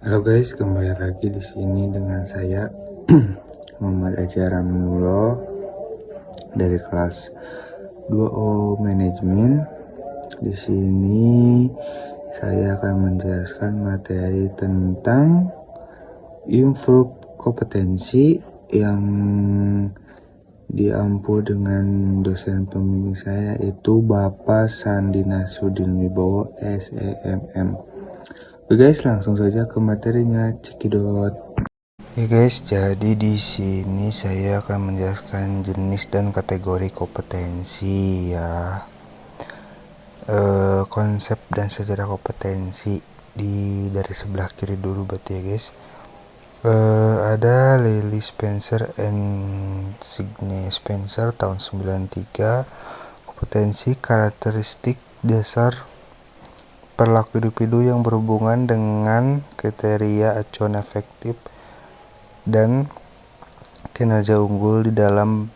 Halo guys, kembali lagi di sini dengan saya Muhammad Ajar Aminullah dari kelas 2O Manajemen. Di sini saya akan menjelaskan materi tentang improve kompetensi yang diampu dengan dosen pembimbing saya, yaitu Bapak Sandi Nasruddin Wibowo SEMM. Oke guys, langsung saja ke materinya, cekidot. Oke guys, jadi di sini saya akan menjelaskan jenis dan kategori kompetensi ya. Konsep dan sejarah kompetensi dari sebelah kiri dulu berarti ya guys. Ada Lily Spencer and Sidney Spencer tahun 93. Kompetensi karakteristik dasar perilaku individu yang berhubungan dengan kriteria acuan efektif dan kinerja unggul di dalam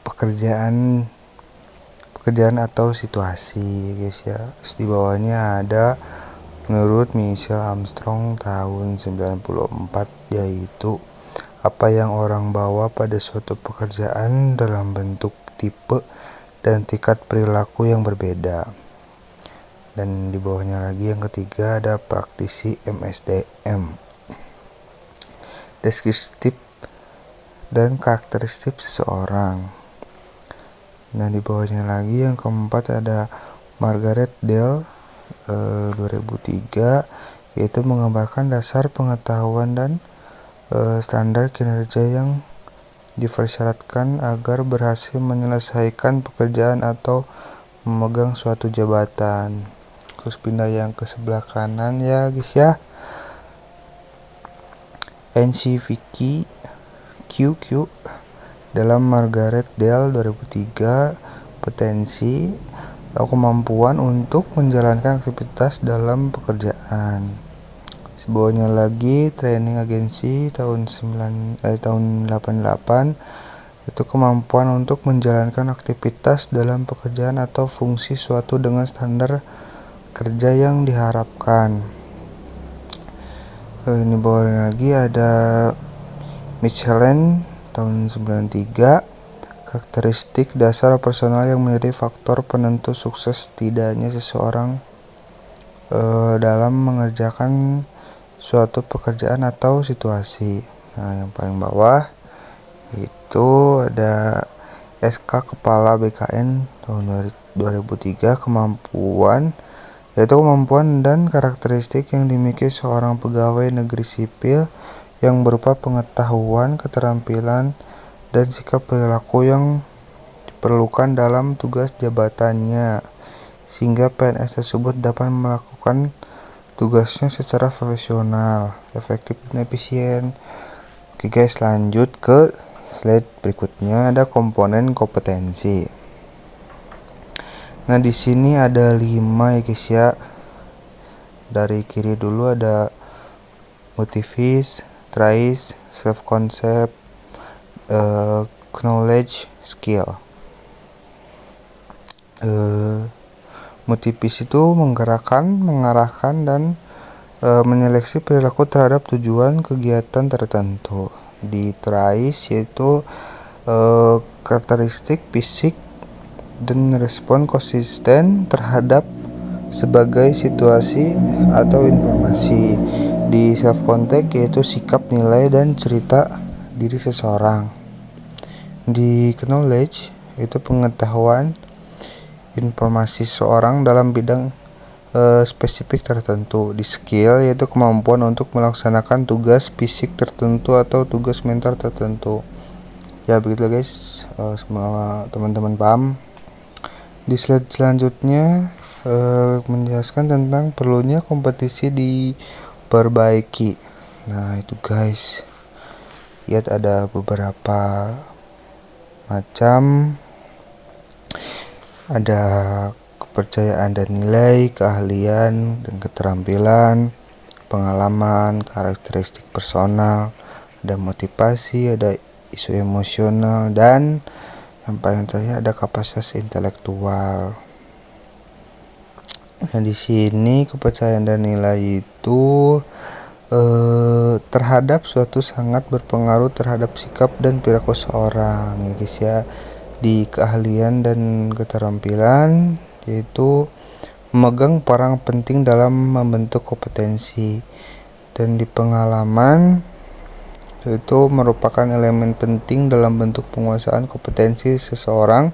pekerjaan atau situasi guys ya. Di bawahnya ada menurut Michelle Armstrong tahun 94, yaitu apa yang orang bawa pada suatu pekerjaan dalam bentuk tipe dan tingkat perilaku yang berbeda. Dan di bawahnya lagi yang ketiga ada praktisi MSDM, deskriptif dan karakteristik seseorang. Nah di bawahnya lagi yang keempat ada Margaret Dale 2003, yaitu menggambarkan dasar pengetahuan dan standar kinerja yang dipersyaratkan agar berhasil menyelesaikan pekerjaan atau memegang suatu jabatan. Terus pindah yang ke sebelah kanan ya guys ya. NCVQ QQ dalam Margaret Dale 2003, potensi atau kemampuan untuk menjalankan aktivitas dalam pekerjaan. Sebelumnya lagi training agensi tahun 88, itu kemampuan untuk menjalankan aktivitas dalam pekerjaan atau fungsi suatu dengan standar kerja yang diharapkan. Ini bawah lagi ada Michelin tahun 93, karakteristik dasar personal yang menjadi faktor penentu sukses tidaknya seseorang dalam mengerjakan suatu pekerjaan atau situasi. Nah yang paling bawah itu ada SK Kepala BKN tahun 2003, kemampuan yaitu kemampuan dan karakteristik yang dimiliki seorang pegawai negeri sipil yang berupa pengetahuan, keterampilan, dan sikap perilaku yang diperlukan dalam tugas jabatannya, sehingga PNS tersebut dapat melakukan tugasnya secara profesional, efektif, dan efisien. Oke guys, lanjut ke slide berikutnya, ada komponen kompetensi. Nah di sini ada 5 ya guys ya. Dari kiri dulu ada motivis, trace, self concept, knowledge, skill. Motivis itu menggerakkan, mengarahkan, dan menyeleksi perilaku terhadap tujuan kegiatan tertentu. Di trace yaitu karakteristik fisik dan respon konsisten terhadap sebagai situasi atau informasi. Di self context yaitu sikap, nilai, dan cerita diri seseorang. Di knowledge itu pengetahuan informasi seseorang dalam bidang spesifik tertentu. Di skill yaitu kemampuan untuk melaksanakan tugas fisik tertentu atau tugas mental tertentu. Ya begitu guys, semoga teman-teman paham. Di slide selanjutnya menjelaskan tentang perlunya kompetisi diperbaiki. Nah itu guys, lihat ada beberapa macam, ada kepercayaan dan nilai, keahlian dan keterampilan, pengalaman, karakteristik personal, ada motivasi, ada isu emosional, dan yang paling terakhir ada kapasitas intelektual. Nah, di sini kepercayaan dan nilai itu terhadap suatu sangat berpengaruh terhadap sikap dan perilaku seorang, ya guys ya. Di keahlian dan keterampilan, yaitu memegang peran penting dalam membentuk kompetensi, dan di pengalaman, itu merupakan elemen penting dalam bentuk penguasaan kompetensi seseorang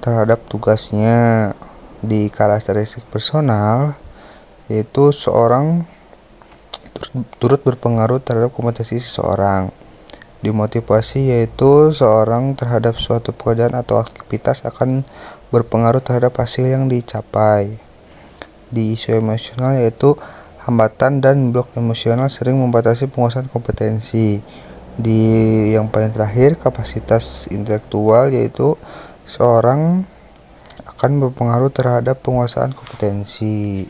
terhadap tugasnya. Di karakteristik personal, yaitu seorang turut berpengaruh terhadap kompetensi seseorang. Di motivasi, yaitu seorang terhadap suatu pekerjaan atau aktivitas akan berpengaruh terhadap hasil yang dicapai. Di isu emosional, yaitu hambatan dan blok emosional sering membatasi penguasaan kompetensi. Di yang paling terakhir, kapasitas intelektual, yaitu seorang akan berpengaruh terhadap penguasaan kompetensi.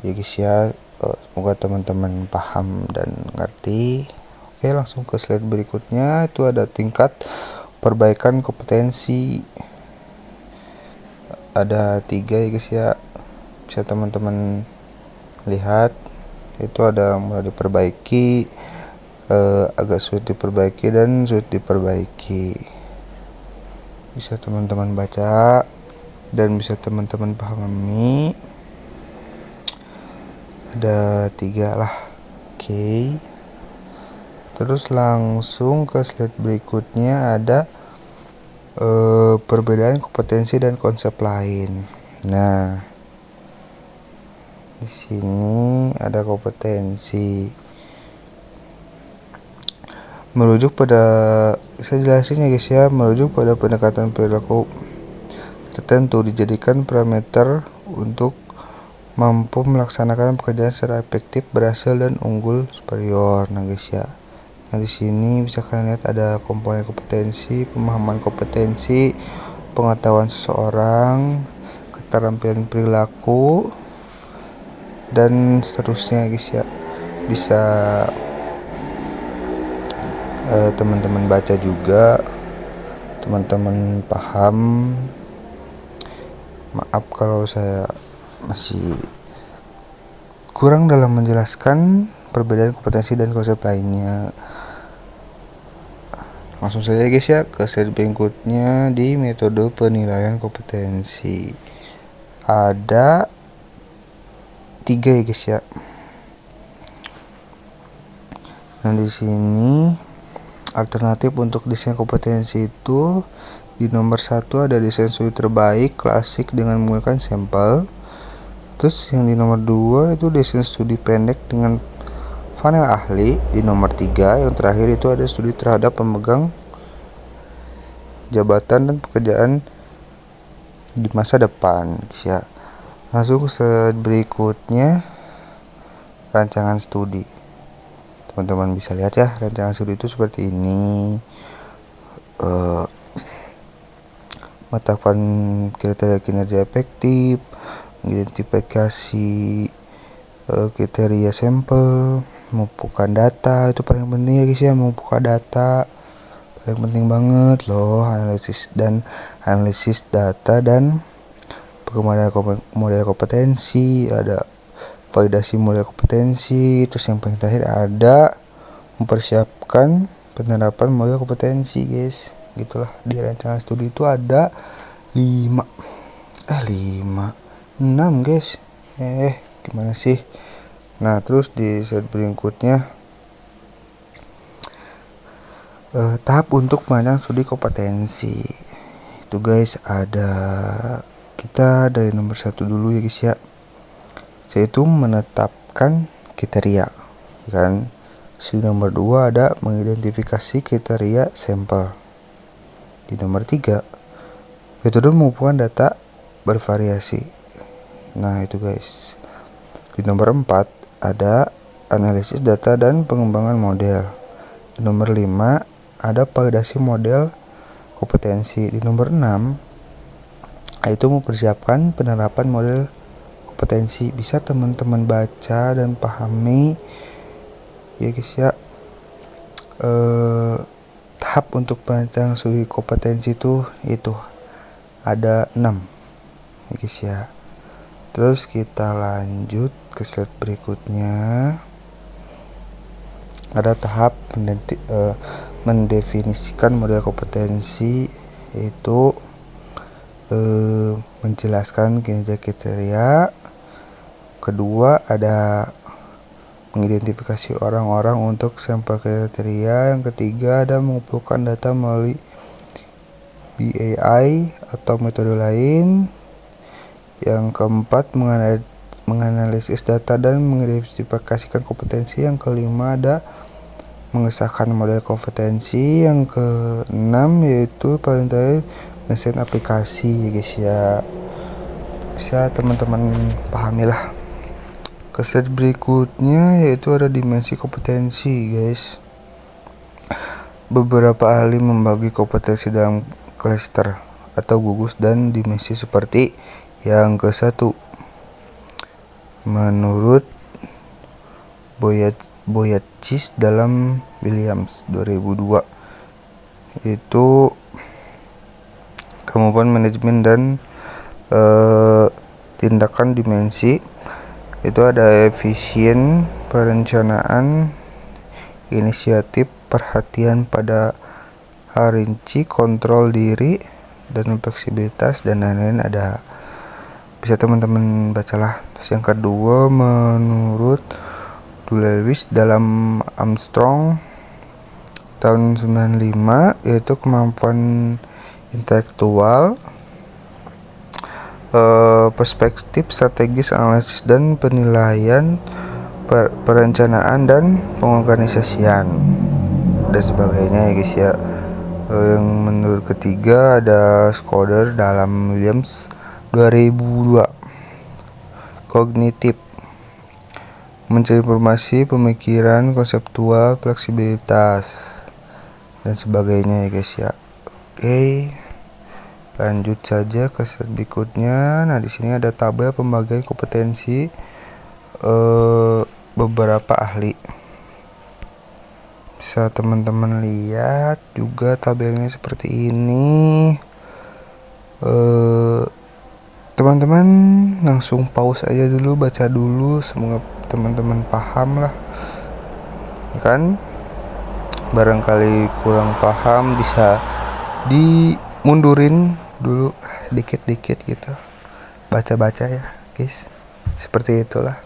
Ya guys ya, semoga teman-teman paham dan ngerti. Oke, langsung ke slide berikutnya. Itu ada tingkat perbaikan kompetensi. Ada 3 ya guys ya, bisa teman-teman lihat. Itu ada mulai diperbaiki, agak sulit diperbaiki, dan sulit diperbaiki. Bisa teman-teman baca dan bisa teman-teman pahami. Ada 3 lah. Oke. Terus langsung ke slide berikutnya, ada perbedaan kompetensi dan konsep lain. Nah, di sini ada kompetensi. Merujuk pada, saya jelasin ya guys ya, merujuk pada pendekatan perilaku tertentu dijadikan parameter untuk mampu melaksanakan pekerjaan secara efektif, berhasil, dan unggul superior. Nah guys ya, nah di sini bisa kalian lihat ada komponen kompetensi, pemahaman kompetensi, pengetahuan seseorang, keterampilan perilaku, dan seterusnya guys ya. Bisa teman-teman baca juga, teman-teman paham. Maaf kalau saya masih kurang dalam menjelaskan perbedaan kompetensi dan konsep lainnya. Langsung saja guys ya ke slide berikutnya. Di metode penilaian kompetensi ada 3 ya guys ya. Nah, di sini alternatif untuk desain kompetensi itu, di nomor 1 ada desain studi terbaik klasik dengan menggunakan sampel. Terus yang di nomor 2 itu desain studi pendek dengan panel ahli. Di nomor 3 yang terakhir itu ada studi terhadap pemegang jabatan dan pekerjaan di masa depan ya. Langsung ke berikutnya, rancangan studi. Teman-teman bisa lihat ya, rancangan studi itu seperti ini. Menetapkan kriteria kinerja efektif, mengidentifikasi kriteria sampel, mengumpulkan data. Itu paling penting ya guys ya, mengumpulkan data paling penting banget loh. Analisis data dan pengembangan model kompetensi, ada validasi model kompetensi. Terus yang paling terakhir ada mempersiapkan penerapan model kompetensi guys. Gitulah, di rancangan studi itu ada 6 guys. Gimana sih? Nah, terus di slide berikutnya, tahap untuk merancang studi kompetensi. Itu guys, ada kita dari nomor 1 dulu ya guys ya, yaitu menetapkan kriteria kan. Di nomor 2 ada mengidentifikasi kriteria sampel. Di nomor 3 metode mengumpulkan data bervariasi. Nah itu guys. Di nomor 4 ada analisis data dan pengembangan model. Di nomor 5 ada validasi model kompetensi. Di nomor 6 itu mempersiapkan penerapan model kompetensi. Bisa teman-teman baca dan pahami ya guys ya. Tahap untuk perancang studi kompetensi itu ada 6 ya guys ya. Terus kita lanjut ke slide berikutnya. Ada tahap mendefinisikan model kompetensi, yaitu menjelaskan kinerja kriteria. Kedua, ada mengidentifikasi orang-orang untuk sampel kriteria. Yang ketiga, ada mengumpulkan data melalui BAI atau metode lain. Yang keempat, menganalisis data dan mengidentifikasikan kompetensi. Yang kelima, ada mengesahkan model kompetensi. Yang keenam, yaitu paling terakhir, mendesain aplikasi ya guys ya. Bisa teman-teman pahamilah. Ke slide berikutnya yaitu ada dimensi kompetensi guys. Beberapa ahli membagi kompetensi dalam klaster atau gugus dan dimensi seperti yang ke-1. Menurut Boyatzis dalam Williams 2002, itu kemampuan manajemen dan tindakan dimensi. Itu ada efisien, perencanaan, inisiatif, perhatian pada hal rinci, kontrol diri, dan fleksibilitas, dan lain-lain. Ada, bisa teman-teman bacalah. Terus yang kedua, menurut Lewis dalam Armstrong tahun 95, yaitu kemampuan intelektual, perspektif, strategis, analisis, dan penilaian, perencanaan, dan pengorganisasian, dan sebagainya ya guys ya. Yang menurut ketiga ada Schroeder dalam Williams 2002, kognitif, mencari informasi, pemikiran, konseptual, fleksibilitas, dan sebagainya ya guys ya. Oke, lanjut saja ke slide berikutnya. Nah, di sini ada tabel pembagian kompetensi beberapa ahli. Bisa teman-teman lihat juga tabelnya seperti ini. Teman-teman langsung pause aja dulu, baca dulu, semoga teman-teman paham lah. Kan barangkali kurang paham bisa dimundurin dulu dikit-dikit gitu, baca-baca ya guys, seperti itulah.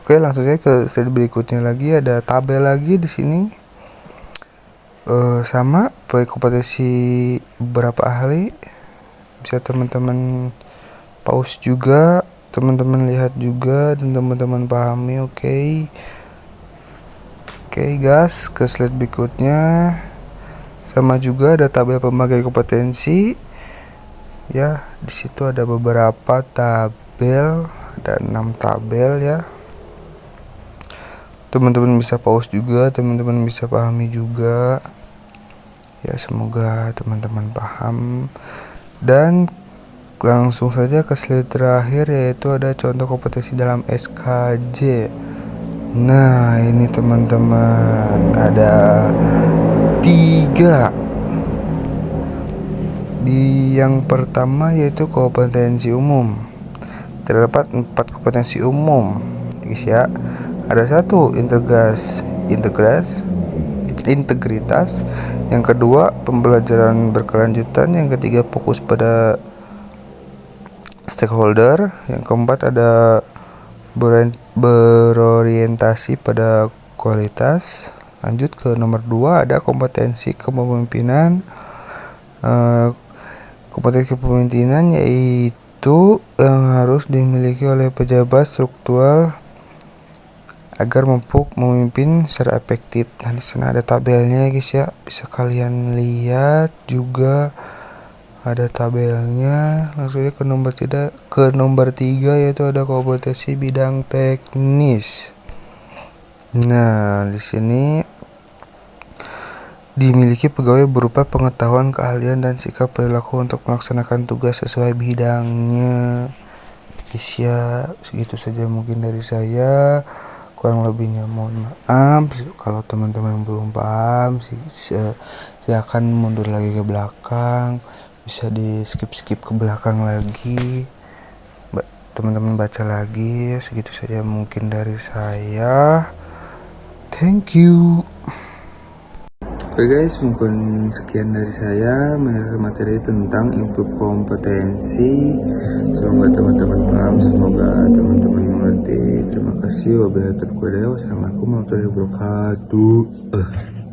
Oke, langsung saja ke slide berikutnya. Lagi ada tabel lagi di sini, sama kompetensi beberapa ahli. Bisa teman-teman pause juga, teman-teman lihat juga, dan teman-teman pahami. Oke guys, ke slide berikutnya. Sama juga ada tabel pembagian kompetensi. Ya, di situ ada beberapa tabel, ada 6 tabel ya. Teman-teman bisa pause juga, teman-teman bisa pahami juga. Ya, semoga teman-teman paham. Dan langsung saja ke slide terakhir, yaitu ada contoh kompetensi dalam SKJ. Nah, ini teman-teman ada 3. Di yang pertama yaitu kompetensi umum. Terdapat 4 kompetensi umum, guys ya. Ada 1 integritas. Yang kedua pembelajaran berkelanjutan. Yang ketiga fokus pada stakeholder. Yang keempat ada berorientasi pada kualitas. Lanjut ke nomor 2, ada kompetensi kepemimpinan. Kompetensi kepemimpinan yaitu yang harus dimiliki oleh pejabat struktural agar mampu memimpin secara efektif. Nah, di sana ada tabelnya guys ya, bisa kalian lihat juga ada tabelnya. Langsung aja ke nomor 3 yaitu ada kompetensi bidang teknis. Nah, di sini dimiliki pegawai berupa pengetahuan, keahlian, dan sikap perilaku untuk melaksanakan tugas sesuai bidangnya. Guys ya, segitu saja mungkin dari saya. Kurang lebihnya mohon maaf. Kalau teman-teman belum paham, silakan mundur lagi ke belakang. Bisa di skip ke belakang lagi. teman-teman baca lagi. Segitu saja mungkin dari saya. Thank you. Oke guys, mungkin sekian dari saya materi tentang info kompetensi. Semoga teman-teman paham, semoga teman-teman mengerti. Terima kasih. Wassalamualaikum warahmatullahi wabarakatuh.